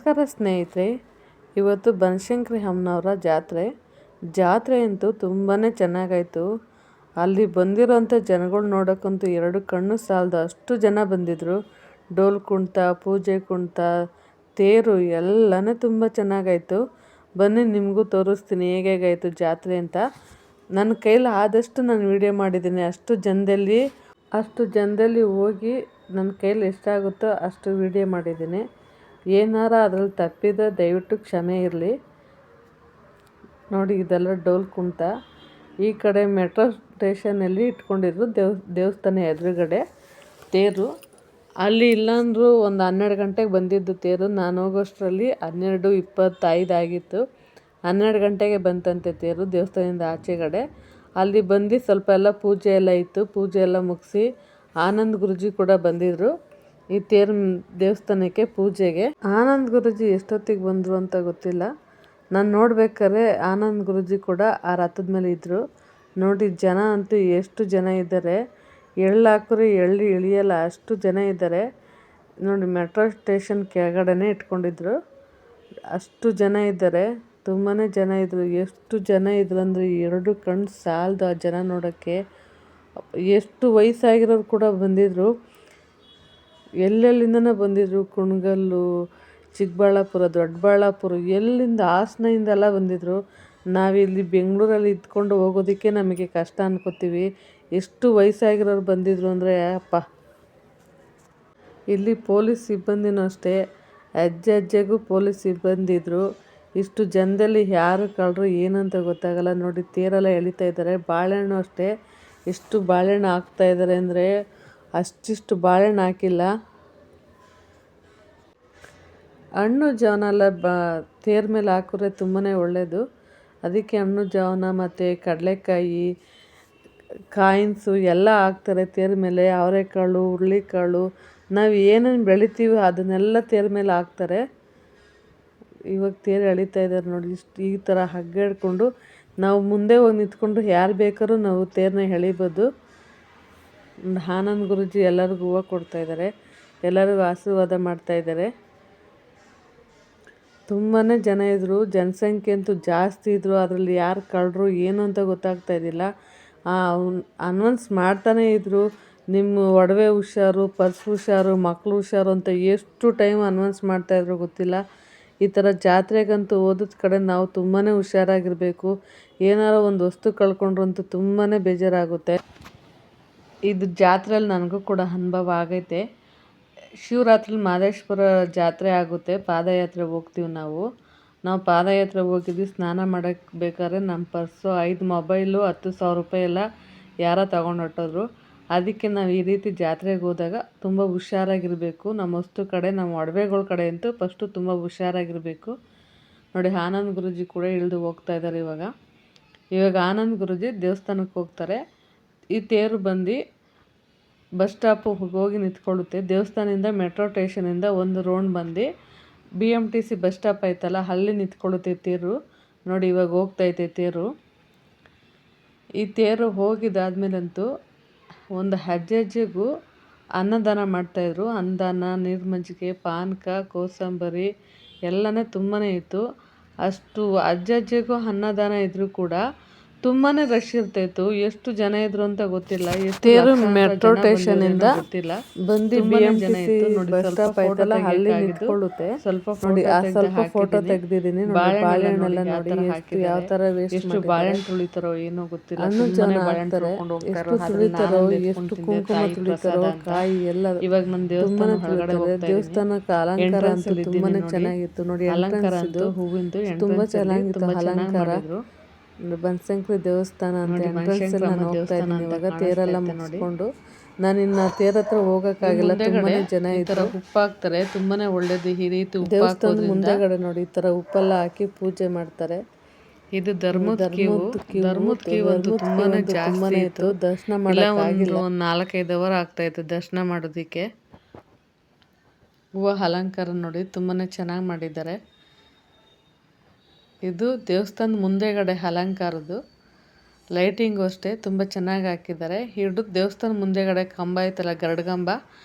ನಮಸ್ಕಾರ ಸ್ನೇಹಿತರೆ, ಇವತ್ತು ಬನಶಂಕರಿ ಅಮ್ಮನವರ ಜಾತ್ರೆ ಅಂತೂ ತುಂಬಾ ಚೆನ್ನಾಗಾಯಿತು. ಅಲ್ಲಿ ಬಂದಿರೋಂಥ ಜನಗಳು ನೋಡೋಕ್ಕಂತೂ ಎರಡು ಕಣ್ಣು ಸಾಲದು ಅಷ್ಟು ಜನ ಬಂದಿದ್ದರು. ಡೋಲು ಕುಣಿತ, ಪೂಜೆ ಕುಣಿತ, ತೇರು ಎಲ್ಲನೂ ತುಂಬ ಚೆನ್ನಾಗಾಯಿತು. ಬನ್ನಿ ನಿಮಗೂ ತೋರಿಸ್ತೀನಿ ಹೇಗಾಯಿತು ಜಾತ್ರೆ ಅಂತ. ನನ್ನ ಕೈಲಿ ಆದಷ್ಟು ನಾನು ವಿಡಿಯೋ ಮಾಡಿದ್ದೀನಿ. ಅಷ್ಟು ಜನದಲ್ಲಿ ಹೋಗಿ ನನ್ನ ಕೈಲಿ ಎಷ್ಟಾಗುತ್ತೋ ಅಷ್ಟು ವಿಡಿಯೋ ಮಾಡಿದ್ದೀನಿ. ಏನಾರ ಅದ್ರಲ್ಲಿ ತಪ್ಪಿದ್ರೆ ದಯವಿಟ್ಟು ಕ್ಷಮೆ ಇರಲಿ. ನೋಡಿ, ಇದೆಲ್ಲ ಡೋಲ್ ಕುಣಿತ. ಈ ಕಡೆ ಮೆಟ್ರೋ ಸ್ಟೇಷನಲ್ಲಿ ಇಟ್ಕೊಂಡಿದ್ರು ದೇವಸ್ಥಾನ ಎದುರುಗಡೆ ತೇರು. ಅಲ್ಲಿ ಇಲ್ಲಾಂದ್ರೂ ಒಂದು 12 ಗಂಟೆಗೆ ಬಂದಿದ್ದು ತೇರು. ನಾನು ಹೋಗೋಷ್ಟರಲ್ಲಿ 12:25 ಆಗಿತ್ತು. 12 ಗಂಟೆಗೆ ಬಂತಂತೆ ತೇರು ದೇವಸ್ಥಾನದಿಂದ ಆಚೆಗಡೆ. ಅಲ್ಲಿ ಬಂದು ಸ್ವಲ್ಪ ಎಲ್ಲ ಪೂಜೆ ಎಲ್ಲ ಇತ್ತು. ಪೂಜೆ ಎಲ್ಲ ಮುಗಿಸಿ ಆನಂದ್ ಗುರೂಜಿ ಕೂಡ ಬಂದಿದ್ದರು ಈ ತೇರು ದೇವಸ್ಥಾನಕ್ಕೆ ಪೂಜೆಗೆ. ಆನಂದ್ ಗುರೂಜಿ ಎಷ್ಟೊತ್ತಿಗೆ ಬಂದರು ಅಂತ ಗೊತ್ತಿಲ್ಲ. ನಾನು ನೋಡ್ಬೇಕಾದ್ರೆ ಆನಂದ್ ಗುರೂಜಿ ಕೂಡ ಆ ರಥದ ಮೇಲೆ ಇದ್ದರು. ನೋಡಿ, ಜನ ಅಂತೂ ಎಷ್ಟು ಜನ ಇದ್ದಾರೆ. ಎಳ್ಳು ಹಾಕಿದ್ರೆ ಎಳ್ಳು ಇಳಿಯಲ್ಲ, ಅಷ್ಟು ಜನ ಇದ್ದಾರೆ. ನೋಡಿ, ಮೆಟ್ರೋ ಸ್ಟೇಷನ್ ಕೆಳಗಡೆನೇ ಇಟ್ಕೊಂಡಿದ್ರು. ಅಷ್ಟು ಜನ ಇದ್ದಾರೆ, ತುಂಬಾ ಜನ ಇದ್ದರು. ಎಷ್ಟು ಜನ ಇದ್ರು ಅಂದರೆ ಎರಡು ಕಣ್ಣು ಸಾಲದು ಆ ಜನ ನೋಡೋಕ್ಕೆ. ಎಷ್ಟು ವಯಸ್ಸಾಗಿರೋರು ಕೂಡ ಬಂದಿದ್ದರು. ಎಲ್ಲೆಲ್ಲಿಂದನೇ ಬಂದಿದ್ದರು. ಕುಣಗಲ್ಲು, ಚಿಕ್ಕಬಳ್ಳಾಪುರ, ದೊಡ್ಡಬಳ್ಳಾಪುರ, ಎಲ್ಲಿಂದ ಹಾಸನದಿಂದೆಲ್ಲ ಬಂದಿದ್ದರು. ನಾವಿಲ್ಲಿ ಬೆಂಗಳೂರಲ್ಲಿ ಇದ್ಕೊಂಡು ಹೋಗೋದಕ್ಕೆ ನಮಗೆ ಕಷ್ಟ ಅನ್ಕೋತೀವಿ. ಎಷ್ಟು ವಯಸ್ಸಾಗಿರೋರು ಬಂದಿದ್ದರು ಅಂದರೆ ಅಪ್ಪ. ಇಲ್ಲಿ ಪೊಲೀಸ್ ಸಿಬ್ಬಂದಿನೂ ಅಷ್ಟೇ, ಹೆಜ್ಜೆಗೂ ಪೊಲೀಸ್ ಸಿಬ್ಬಂದಿ ಇದ್ದರು. ಇಷ್ಟು ಜನದಲ್ಲಿ ಯಾರು ಕಳ್ಳರು ಏನಂತ ಗೊತ್ತಾಗಲ್ಲ. ನೋಡಿ, ತೇರೆಲ್ಲ ಎಳಿತಾ ಇದ್ದಾರೆ. ಬಾಳೆಹಣ್ಣು ಅಷ್ಟೇ, ಎಷ್ಟು ಬಾಳೆಹಣ್ಣು ಹಾಕ್ತಾ ಇದ್ದಾರೆ ಅಂದರೆ ಅಷ್ಟಿಷ್ಟು ಬಾಳೆಹಣ್ಣು ಹಾಕಿಲ್ಲ. ಹಣ್ಣು ಜಾವನೆಲ್ಲ ತೇರ ಮೇಲೆ ಹಾಕಿದ್ರೆ ತುಂಬಾ ಒಳ್ಳೆಯದು. ಅದಕ್ಕೆ ಹಣ್ಣು ಜಾವನ ಮತ್ತು ಕಡಲೆಕಾಯಿ, ಕಾಯಿನ್ಸು ಎಲ್ಲ ಹಾಕ್ತಾರೆ ತೇರ ಮೇಲೆ. ಅವರೆಕಾಳು, ಹುರುಳಿಕಾಳು, ನಾವು ಏನೇನು ಬೆಳಿತೀವಿ ಅದನ್ನೆಲ್ಲ ತೇರ ಮೇಲೆ ಹಾಕ್ತಾರೆ. ಇವಾಗ ತೇರು ಎಳಿತಾ ಇದ್ದಾರೆ ನೋಡಿ. ಈ ಥರ ಹಗ್ಗ ಹಿಡ್ಕೊಂಡು ನಾವು ಮುಂದೆ ಹೋಗಿ ನಿಂತ್ಕೊಂಡು ಯಾರು ಬೇಕಾದ್ರೂ ನಾವು ತೇರನ್ನ ಎಳಿಬೋದು. ಆನಂದ್ ಗುರೂಜಿ ಎಲ್ಲರಿಗೂ ಹೂವು ಕೊಡ್ತಾಯಿದ್ದಾರೆ, ಎಲ್ಲರಿಗೂ ಆಶೀರ್ವಾದ ಮಾಡ್ತಾಯಿದ್ದಾರೆ. ತುಂಬಾ ಜನ ಇದ್ದರು. ಜನಸಂಖ್ಯೆ ಅಂತೂ ಜಾಸ್ತಿ ಇದ್ದರು. ಅದರಲ್ಲಿ ಯಾರು ಕಳ್ಳರು ಏನು ಅಂತ ಗೊತ್ತಾಗ್ತಾ ಇದ್ದಿಲ್ಲ. ಅನೌನ್ಸ್ ಮಾಡ್ತಾನೇ ಇದ್ದರು, ನಿಮ್ಮ ಒಡವೆ ಹುಷಾರು, ಪರ್ಸ್ ಹುಷಾರು, ಮಕ್ಕಳು ಹುಷಾರು ಅಂತ ಎಷ್ಟು ಟೈಮ್ ಅನೌನ್ಸ್ ಮಾಡ್ತಾಯಿದ್ರು ಗೊತ್ತಿಲ್ಲ. ಈ ಥರ ಜಾತ್ರೆಗಂತೂ ಹೋದ ಕಡೆ ನಾವು ತುಂಬಾ ಹುಷಾರಾಗಿರಬೇಕು. ಏನಾರೋ ಒಂದು ವಸ್ತು ಕಳ್ಕೊಂಡ್ರಂತೂ ತುಂಬಾ ಬೇಜಾರಾಗುತ್ತೆ. ಇದು ಜಾತ್ರೆಯಲ್ಲಿ ನನಗೂ ಕೂಡ ಅನುಭವ ಆಗೈತೆ. ಶಿವರಾತ್ರಿ ಮಹದೇಶ್ವರ ಜಾತ್ರೆ ಆಗುತ್ತೆ, ಪಾದಯಾತ್ರೆ ಹೋಗ್ತೀವಿ ನಾವು ಪಾದಯಾತ್ರೆ ಹೋಗಿದ್ವಿ. ಸ್ನಾನ ಮಾಡೋಕ್ಕೆ ಬೇಕಾದ್ರೆ ನಮ್ಮ ಪರ್ಸು, 5 ಮೊಬೈಲು, 10,000 ರೂಪಾಯಿ ಎಲ್ಲ ಯಾರೋ ತಗೊಂಡು ಹೊಟ್ಟೋದ್ರು. ಅದಕ್ಕೆ ನಾವು ಈ ರೀತಿ ಜಾತ್ರೆಗೆ ಹೋದಾಗ ತುಂಬ ಹುಷಾರಾಗಿರಬೇಕು. ನಮ್ಮ ವಸ್ತು ಕಡೆ, ನಮ್ಮ ಒಡವೆಗಳ ಕಡೆ ಅಂತೂ ಫಸ್ಟು ತುಂಬ ಹುಷಾರಾಗಿರಬೇಕು. ನೋಡಿ, ಆನಂದ್ ಗುರೂಜಿ ಕೂಡ ಇಳಿದು ಹೋಗ್ತಾ ಇದ್ದಾರೆ. ಇವಾಗ ಆನಂದ್ ಗುರೂಜಿ ದೇವಸ್ಥಾನಕ್ಕೆ ಹೋಗ್ತಾರೆ. ಈ ತೇರು ಬಂದು ಬಸ್ ಸ್ಟಾಪು ಹೋಗಿ ನಿಂತ್ಕೊಳ್ಳುತ್ತೆ. ದೇವಸ್ಥಾನದಿಂದ ಮೆಟ್ರೋ ಸ್ಟೇಷನಿಂದ ಒಂದು ರೌಂಡ್ ಬಂದು BMTC ಬಸ್ ಸ್ಟಾಪ್ ಆಯ್ತಲ್ಲ, ಅಲ್ಲಿ ನಿಂತ್ಕೊಳ್ಳುತ್ತೆ ತೇರು. ನೋಡಿ, ಇವಾಗ ಹೋಗ್ತೈತೆ ತೇರು. ಈ ತೇರು ಹೋಗಿದ್ದಾದ್ಮೇಲಂತೂ ಒಂದು ಹೆಜ್ಜೆಗೂ ಅನ್ನದಾನ ಮಾಡ್ತಾಯಿದ್ರು. ಅನ್ನದಾನ, ನೀರು ಮಜ್ಜಿಗೆ, ಪಾನಕ, ಕೋಸಂಬರಿ ಎಲ್ಲನೇ ತುಂಬಾ ಇತ್ತು. ಅಷ್ಟು ಹೆಜ್ಜೆಗೂ ಅನ್ನದಾನ ಇದ್ದರೂ ಕೂಡ ತುಂಬಾ ರಶ್ ಇರ್ತಾಯಿತ್ತು. ಎಷ್ಟು ಜನ ಇದ್ರು ಅಂತ ಗೊತ್ತಿಲ್ಲ. ತೇರು ಮೆಟ್ರೋ ಸ್ಟೇಷನಿಂದ ಬಂದು BMTC ಬಸ್ ಸ್ಟಾಪ್ ಆಯ್ತಲ್ಲ, ಅಲ್ಲಿ ನಿಂತ್ಕೊಳ್ಳುತ್ತೆ. ಸ್ವಲ್ಪ ಫೋಟೋ ತೆಗ್ದಿದ್ದೀನಿ. ಬಾಳೆಹಣ್ಣೆಲ್ಲ ನೋಡಿ ಯಾವ ಥರ ಎಷ್ಟು ಬಾಳೆಹಣ್ಣು ತುಳಿತಾರೋ ಏನೋ ಗೊತ್ತಿಲ್ಲ. ಹಣ್ಣು ಜನ ಹಾಕ್ತಾರೆ, ಎಷ್ಟು ತುಳಿತಾರೋ, ಎಷ್ಟು ಕುಂಕುಮ ತುಳಿತಾರೋ, ಕಾಯಿ ಎಲ್ಲ ಇವಾಗ ನನ್ನ ದೇವಸ್ಥಾನ ಹೊರಗಡೆ ದೇವಸ್ಥಾನಕ್ಕೆ ಅಲಂಕಾರ ಅಂತೂ ತುಂಬಾ ಚೆನ್ನಾಗಿತ್ತು. ನೋಡಿ, ಅಲಂಕಾರ ಅಂತೂ ಹೂವಿಂದು ತುಂಬಾ ಚೆನ್ನಾಗಿತ್ತು ಅಲಂಕಾರ. ಬನಶಂಕರಿ ದೇವಸ್ಥಾನ ಅಂತ ಎಂಟ್ರೆನ್ಸ್ ನಾನು ಹೋಗ್ತಾ ಇದ್ದೀನಿ. ಇವಾಗ ತೇರೆಲ್ಲ ಮುಗಿಸ್ಕೊಂಡು ನಾನು ಇನ್ನು ತೇರ ಹತ್ರ ಹೋಗೋಕ್ಕಾಗಿಲ್ಲ. ತುಂಬಾ ಜನ ಈ ಥರ ಉಪ್ಪು ಹಾಕ್ತಾರೆ, ತುಂಬಾ ಒಳ್ಳೇದು. ಈ ರೀತಿ ದೇವಸ್ಥಾನದ ಮುಂದೆಗಡೆ ನೋಡಿ ಈ ಥರ ಉಪ್ಪೆಲ್ಲ ಹಾಕಿ ಪೂಜೆ ಮಾಡ್ತಾರೆ. ಇದು ಧರ್ಮದ ಕ್ಯೂ ಅಂತೂ ತುಂಬಾನೇ ಜಾಸ್ತಿ ಇತ್ತು. ದರ್ಶನ ಮಾಡೋಕ್ಕಾಗಿಲ್ಲ. ಒಂದು 4-5 ಅವರ್ ಆಗ್ತಾಯಿತ್ತು ದರ್ಶನ ಮಾಡೋದಕ್ಕೆ. ಹೂವು ಅಲಂಕಾರ ನೋಡಿ ತುಂಬಾ ಚೆನ್ನಾಗಿ ಮಾಡಿದ್ದಾರೆ. ಇದು ದೇವಸ್ಥಾನದ ಮುಂದೆಗಡೆ ಅಲಂಕಾರದ್ದು. ಲೈಟಿಂಗು ಅಷ್ಟೇ ತುಂಬ ಚೆನ್ನಾಗಿ ಹಾಕಿದ್ದಾರೆ. ಹಿಡಿದು ದೇವಸ್ಥಾನ ಮುಂದೆಗಡೆ ಕಂಬ ಐತಲ್ಲ, ಗರಡುಗಂಬ,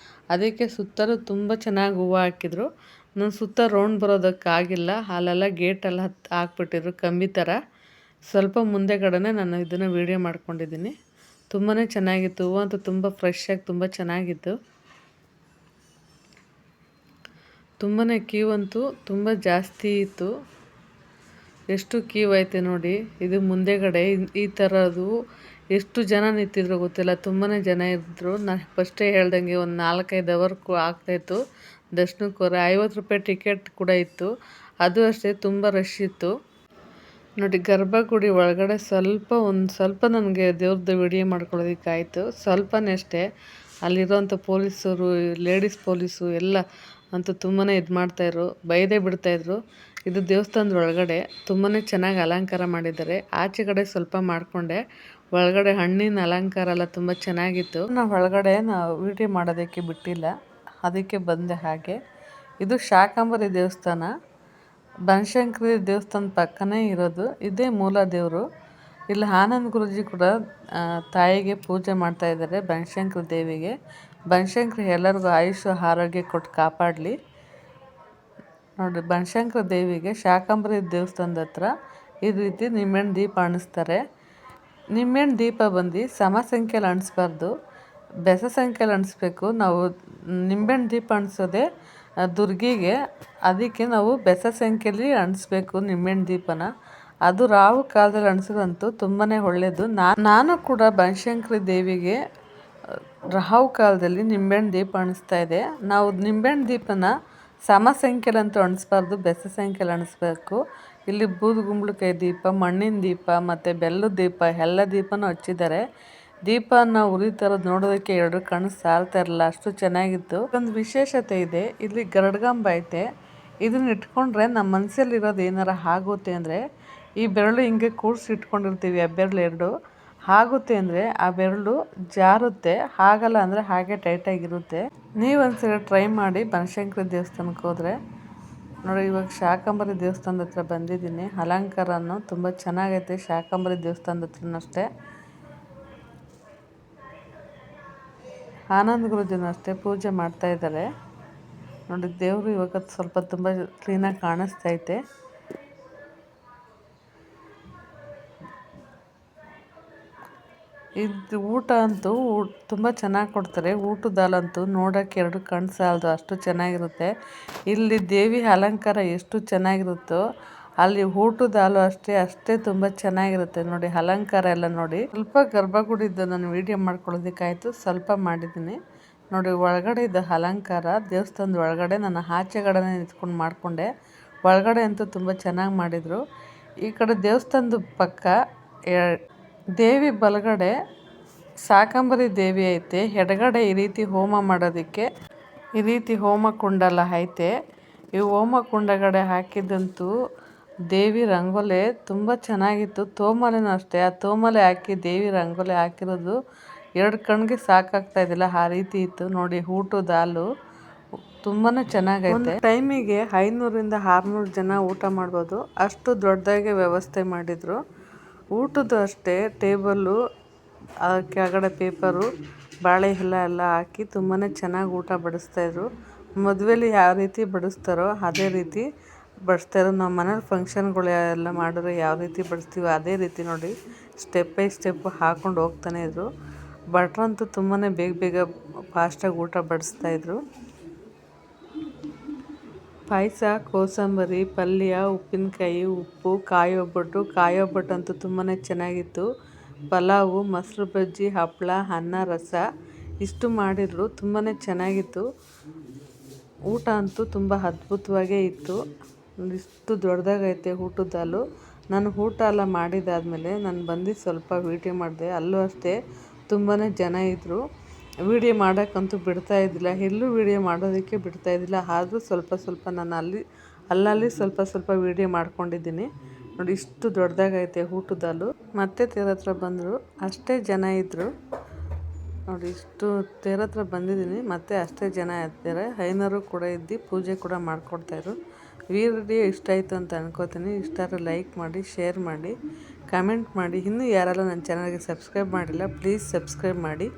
ಅದಕ್ಕೆ ಸುತ್ತಲೂ ತುಂಬ ಚೆನ್ನಾಗಿ ಹೂವು ಹಾಕಿದ್ರು. ನನ್ನ ಸುತ್ತ ರೌಂಡ್ ಬರೋದಕ್ಕಾಗಿಲ್ಲ, ಅಲ್ಲೆಲ್ಲ ಗೇಟೆಲ್ಲ ಹಾಕ್ಬಿಟ್ಟಿದ್ರು ಕಂಬಿ ಥರ. ಸ್ವಲ್ಪ ಮುಂದೆಗಡೆನೇ ನಾನು ಇದನ್ನು ವೀಡಿಯೋ ಮಾಡ್ಕೊಂಡಿದ್ದೀನಿ. ತುಂಬಾ ಚೆನ್ನಾಗಿತ್ತು. ಹೂವು ಅಂತೂ ತುಂಬ ಫ್ರೆಶ್ ಆಗಿ ತುಂಬ ಚೆನ್ನಾಗಿತ್ತು. ತುಂಬಾ ಕ್ಯೂ ಅಂತೂ ತುಂಬ ಜಾಸ್ತಿ ಇತ್ತು. ಎಷ್ಟು ಕ್ಯೂ ಐತೆ ನೋಡಿ. ಇದು ಮುಂದೆಗಡೆ ಈ ಥರದ್ದು ಎಷ್ಟು ಜನ ನಿಂತಿದ್ರು ಗೊತ್ತಿಲ್ಲ, ತುಂಬಾ ಜನ ಇದ್ದರು. ನಾನು ಫಸ್ಟೇ ಹೇಳ್ದಂಗೆ ಒಂದು 4-5 ಅವರ್ ಆಗ್ತಾಯಿತ್ತು ದರ್ಶನಕ್ಕೋರೆ. 50 ರೂಪಾಯಿ ಟಿಕೆಟ್ ಕೂಡ ಇತ್ತು. ಅದು ಅಷ್ಟೇ ತುಂಬ ರಶ್ ಇತ್ತು ನೋಡಿ. ಗರ್ಭಗುಡಿ ಒಳಗಡೆ ಒಂದು ಸ್ವಲ್ಪ ನನಗೆ ದೇವ್ರದ್ದು ವಿಡಿಯೋ ಮಾಡ್ಕೊಳ್ಳೋದಕ್ಕಾಯಿತು, ಸ್ವಲ್ಪನೇ ಅಷ್ಟೇ. ಅಲ್ಲಿರೋಂಥ ಪೊಲೀಸರು, ಲೇಡೀಸ್ ಪೊಲೀಸು ಎಲ್ಲ ಅಂತೂ ತುಂಬಾ ಇದು ಮಾಡ್ತಾಯಿದ್ರು, ಬೈದೇ ಬಿಡ್ತಾಯಿದ್ರು. ಇದು ದೇವಸ್ಥಾನದ ಒಳಗಡೆ ತುಂಬಾ ಚೆನ್ನಾಗಿ ಅಲಂಕಾರ ಮಾಡಿದ್ದಾರೆ. ಆಚೆ ಕಡೆ ಸ್ವಲ್ಪ ಮಾಡಿಕೊಂಡೆ, ಒಳಗಡೆ ಹಣ್ಣಿನ ಅಲಂಕಾರ ಎಲ್ಲ ತುಂಬ ಚೆನ್ನಾಗಿತ್ತು. ನಾವು ಒಳಗಡೆ ವಿಡಿಯೋ ಮಾಡೋದಕ್ಕೆ ಬಿಟ್ಟಿಲ್ಲ, ಅದಕ್ಕೆ ಬಂದೆ ಹಾಗೆ. ಇದು ಶಾಕಂಬರಿ ದೇವಸ್ಥಾನ, ಬನಶಂಕರಿ ದೇವಸ್ಥಾನದ ಪಕ್ಕನೇ ಇರೋದು. ಇದೇ ಮೂಲ ದೇವರು. ಇಲ್ಲಿ ಆನಂದ್ ಗುರೂಜಿ ಕೂಡ ತಾಯಿಗೆ ಪೂಜೆ ಮಾಡ್ತಾ ಇದ್ದಾರೆ, ಬನಶಂಕರಿ ದೇವಿಗೆ. ಬನಶಂಕರಿ ಎಲ್ಲರಿಗೂ ಆಯುಷ್ಯ ಆರೋಗ್ಯ ಕೊಟ್ಟು ಕಾಪಾಡಲಿ ನೋಡಿ. ಬನಶಂಕರಿ ದೇವಿಗೆ ಶಾಕಂಬರಿ ದೇವಸ್ಥಾನದ ಹತ್ರ ಈ ರೀತಿ ನಿಂಬೆಹಣ್ಣು ದೀಪ ಅಣಿಸ್ತಾರೆ. ನಿಂಬೆಹಣ್ಣು ದೀಪ ಬಂದು ಸಮ ಸಂಖ್ಯೆಯಲ್ಲಿ ಅಣಿಸ್ಬಾರ್ದು, ಬೆಸ ಸಂಖ್ಯೆಯಲ್ಲಿ ಅಣಿಸ್ಬೇಕು. ನಾವು ನಿಂಬೆಹಣ್ಣು ದೀಪ ಅಣಿಸೋದೆ ದುರ್ಗಿಗೆ, ಅದಕ್ಕೆ ನಾವು ಬೆಸ ಸಂಖ್ಯೆಯಲ್ಲಿ ಅಣಿಸ್ಬೇಕು ನಿಂಬೆಹಣ್ಣು ದೀಪನ. ಅದು ರಾಹು ಕಾಲದಲ್ಲಿ ಅಣಿಸೋದಂತೂ ತುಂಬಾ ಒಳ್ಳೆಯದು. ನಾನು ಕೂಡ ಬನಶಂಕರಿ ದೇವಿಗೆ ರಾಹು ಕಾಲದಲ್ಲಿ ನಿಂಬೆಹಣ್ಣು ದೀಪ ಅಣಿಸ್ತಾ ಇದೆ. ನಾವು ನಿಂಬೆಹಣ್ಣು ದೀಪನ ಸಮ ಸಂಖ್ಯೆಲಂತೂ ಅಣಿಸ್ಬಾರ್ದು, ಬೆಸ ಸಂಖ್ಯೆಯಲ್ಲಿ ಅಣಿಸ್ಬೇಕು. ಇಲ್ಲಿ ಬೂದುಗುಂಬಳಕಾಯಿ ದೀಪ, ಮಣ್ಣಿನ ದೀಪ ಮತ್ತು ಬೆಲ್ಲದ ದೀಪ ಎಲ್ಲ ದೀಪನೂ ಹಚ್ಚಿದ್ದಾರೆ. ದೀಪನ ಉರಿತಾರದು ನೋಡೋದಕ್ಕೆ 2 ಕಣ್ಣು ಸಾಲ್ತಾ ಇರಲ್ಲ, ಅಷ್ಟು ಚೆನ್ನಾಗಿತ್ತು. ಒಂದು ವಿಶೇಷತೆ ಇದೆ, ಇಲ್ಲಿ ಗರಡ್ಗಂಬ ಐತೆ. ಇದನ್ನ ಇಟ್ಕೊಂಡ್ರೆ ನಮ್ಮ ಮನಸ್ಸಲ್ಲಿರೋದು ಏನಾರ ಆಗುತ್ತೆ ಅಂದರೆ, ಈ ಬೆರಳು ಹಿಂಗೆ ಕೂಡಿಸಿ ಇಟ್ಕೊಂಡಿರ್ತೀವಿ, ಆ ಬೆರಳು 2 ಆಗುತ್ತೆ ಅಂದರೆ ಆ ಬೆರಳು ಜಾರುತ್ತೆ, ಆಗಲ್ಲ ಅಂದರೆ ಹಾಗೆ ಟೈಟಾಗಿರುತ್ತೆ. ನೀವೊಂದ್ಸರಿ ಟ್ರೈ ಮಾಡಿ ಬನಶಂಕರಿ ದೇವಸ್ಥಾನಕ್ಕೆ ಹೋದರೆ ನೋಡಿ. ಇವಾಗ ಶಾಕಂಬರಿ ದೇವಸ್ಥಾನದ ಹತ್ರ ಬಂದಿದ್ದೀನಿ. ಅಲಂಕಾರನೂ ತುಂಬ ಚೆನ್ನಾಗೈತೆ ಶಾಕಂಬರಿ ದೇವಸ್ಥಾನದ ಹತ್ರನಷ್ಟೇ. ಆನಂದ್ ಗುರೂಜಿನೂ ಅಷ್ಟೇ ಪೂಜೆ ಮಾಡ್ತಾ ಇದ್ದಾರೆ ನೋಡಿ. ದೇವರು ಇವಾಗ ಸ್ವಲ್ಪ ತುಂಬ ಕ್ಲೀನಾಗಿ ಕಾಣಿಸ್ತೈತೆ. ಇದು ಊಟ ಅಂತೂ ತುಂಬ ಚೆನ್ನಾಗಿ ಕೊಡ್ತಾರೆ. ಊಟದ ಹಾಲಂತೂ ನೋಡೋಕ್ಕೆ 2 ಕಣ್ಣು ಸಾಲದು, ಅಷ್ಟು ಚೆನ್ನಾಗಿರುತ್ತೆ. ಇಲ್ಲಿ ದೇವಿ ಅಲಂಕಾರ ಎಷ್ಟು ಚೆನ್ನಾಗಿರುತ್ತೋ ಅಲ್ಲಿ ಊಟದ ಹಾಲು ಅಷ್ಟೇ ತುಂಬ ಚೆನ್ನಾಗಿರುತ್ತೆ ನೋಡಿ. ಅಲಂಕಾರ ಎಲ್ಲ ನೋಡಿ. ಸ್ವಲ್ಪ ಗರ್ಭಗುಡಿದ್ದು ನಾನು ವೀಡಿಯೋ ಮಾಡ್ಕೊಳ್ಳೋದಕ್ಕಾಯಿತು, ಸ್ವಲ್ಪ ಮಾಡಿದ್ದೀನಿ ನೋಡಿ. ಒಳಗಡೆ ಇದ್ದ ಅಲಂಕಾರ ದೇವಸ್ಥಾನದ ಒಳಗಡೆ ನಾನು ಆಚೆಗಡೆನೇ ನಿಂತ್ಕೊಂಡು ಮಾಡಿಕೊಂಡೆ. ಒಳಗಡೆ ಅಂತೂ ತುಂಬ ಚೆನ್ನಾಗಿ ಮಾಡಿದರು. ಈ ಕಡೆ ದೇವಸ್ಥಾನದ ಪಕ್ಕ ದೇವಿ ಬಲಗಡೆ ಶಾಕಂಬರಿ ದೇವಿ ಐತೆ, ಎಡಗಡೆ ಈ ರೀತಿ ಹೋಮ ಮಾಡೋದಕ್ಕೆ ಈ ರೀತಿ ಹೋಮ ಕುಂಡಲ ಐತೆ. ಈ ಹೋಮ ಕುಂಡಗಡೆ ಹಾಕಿದ್ದಂತೂ ದೇವಿ ರಂಗೋಲೆ ತುಂಬ ಚೆನ್ನಾಗಿತ್ತು. ತೋಮಲೆನೂ ಅಷ್ಟೇ, ಆ ತೋಮಲೆ ಹಾಕಿ ದೇವಿ ರಂಗೋಲೆ ಹಾಕಿರೋದು 2 ಕಣ್ಣಿಗೆ ಸಾಕಾಗ್ತಾ ಇದ್ದಿಲ್ಲ, ಆ ರೀತಿ ಇತ್ತು ನೋಡಿ. ಊಟದ ಹಾಲು ತುಂಬಾ ಚೆನ್ನಾಗೈತೆ. ಒಂದು ಟೈಮಿಗೆ 500ರಿಂದ 600 ಜನ ಊಟ ಮಾಡ್ಬೋದು, ಅಷ್ಟು ದೊಡ್ಡದಾಗಿ ವ್ಯವಸ್ಥೆ ಮಾಡಿದರು. ಊಟದ್ದು ಅಷ್ಟೇ, ಟೇಬಲ್ಲು, ಕೆಳಗಡೆ ಪೇಪರು, ಬಾಳೆ ಎಲ್ಲ ಹಾಕಿ ತುಂಬಾ ಚೆನ್ನಾಗಿ ಊಟ ಬಡಿಸ್ತಾಯಿದ್ರು. ಮದುವೆಲಿ ಯಾವ ರೀತಿ ಬಡಿಸ್ತಾರೋ ಅದೇ ರೀತಿ ಬಡಿಸ್ತಾಯಿದ್ರು. ನಮ್ಮ ಮನೇಲಿ ಫಂಕ್ಷನ್ಗಳು ಎಲ್ಲ ಮಾಡಿದ್ರೆ ಯಾವ ರೀತಿ ಬಡಿಸ್ತೀವೋ ಅದೇ ರೀತಿ ನೋಡಿ, ಸ್ಟೆಪ್ ಬೈ ಸ್ಟೆಪ್ ಹಾಕ್ಕೊಂಡು ಹೋಗ್ತಾನೆ ಇದ್ರು. ಭಟ್ರಂತೂ ತುಂಬಾ ಬೇಗ ಫಾಸ್ಟಾಗಿ ಊಟ ಬಡಿಸ್ತಾಯಿದ್ರು. ಪಾಯಸ, ಕೋಸಂಬರಿ, ಪಲ್ಯ, ಉಪ್ಪಿನಕಾಯಿ, ಉಪ್ಪು, ಕಾಯಿ ಒಬ್ಬಟ್ಟು ಅಂತೂ ತುಂಬಾ ಚೆನ್ನಾಗಿತ್ತು. ಪಲಾವು, ಮೊಸರು ಬಜ್ಜಿ, ಹಪ್ಪಳ, ಅನ್ನ, ರಸ ಇಷ್ಟು ಮಾಡಿದರು. ತುಂಬಾ ಚೆನ್ನಾಗಿತ್ತು. ಊಟ ಅಂತೂ ತುಂಬ ಅದ್ಭುತವಾಗೇ ಇತ್ತು. ಇಷ್ಟು ದೊಡ್ಡದಾಗೈತೆ ಊಟದ ಹಾಲು. ನಾನು ಊಟ ಎಲ್ಲ ಮಾಡಿದಾದಮೇಲೆ ನಾನು ಬಂದು ಸ್ವಲ್ಪ ವೀಡಿಯೋ ಮಾಡಿದೆ. ಅಲ್ಲೂ ಅಷ್ಟೇ ತುಂಬಾ ಜನ ಇದ್ದರು. ವೀಡಿಯೋ ಮಾಡೋಕ್ಕಂತೂ ಬಿಡ್ತಾಯಿದ್ದಿಲ್ಲ, ಎಲ್ಲೂ ವೀಡಿಯೋ ಮಾಡೋದಕ್ಕೆ ಬಿಡ್ತಾಯಿದ್ದಿಲ್ಲ. ಆದರೂ ಸ್ವಲ್ಪ ನಾನು ಅಲ್ಲಲ್ಲಿ ಸ್ವಲ್ಪ ವೀಡಿಯೋ ಮಾಡ್ಕೊಂಡಿದ್ದೀನಿ ನೋಡಿ. ಇಷ್ಟು ದೊಡ್ಡದಾಗೈತೆ ಊಟದ ಹಾಲು. ಮತ್ತೆ ತೇರ ಹತ್ರ ಬಂದರು, ಅಷ್ಟೇ ಜನ ಇದ್ದರು ನೋಡಿ. ಇಷ್ಟು ತೇರ ಹತ್ರ ಬಂದಿದ್ದೀನಿ, ಮತ್ತೆ ಅಷ್ಟೇ ಜನ ಇರ್ತಾರೆ. 500 ಕೂಡ ಇದ್ದು ಪೂಜೆ ಕೂಡ ಮಾಡಿಕೊಡ್ತಾಯಿದ್ರು. ವಿಡಿಯೋ ಇಷ್ಟ ಆಯಿತು ಅಂತ ಅನ್ಕೋತೀನಿ. ಇಷ್ಟ ಆದರೆ ಲೈಕ್ ಮಾಡಿ, ಶೇರ್ ಮಾಡಿ, ಕಮೆಂಟ್ ಮಾಡಿ. ಇನ್ನೂ ಯಾರೆಲ್ಲ ನನ್ನ ಚಾನಲ್ಗೆ ಸಬ್ಸ್ಕ್ರೈಬ್ ಮಾಡಿಲ್ಲ ಪ್ಲೀಸ್ ಸಬ್ಸ್ಕ್ರೈಬ್ ಮಾಡಿ.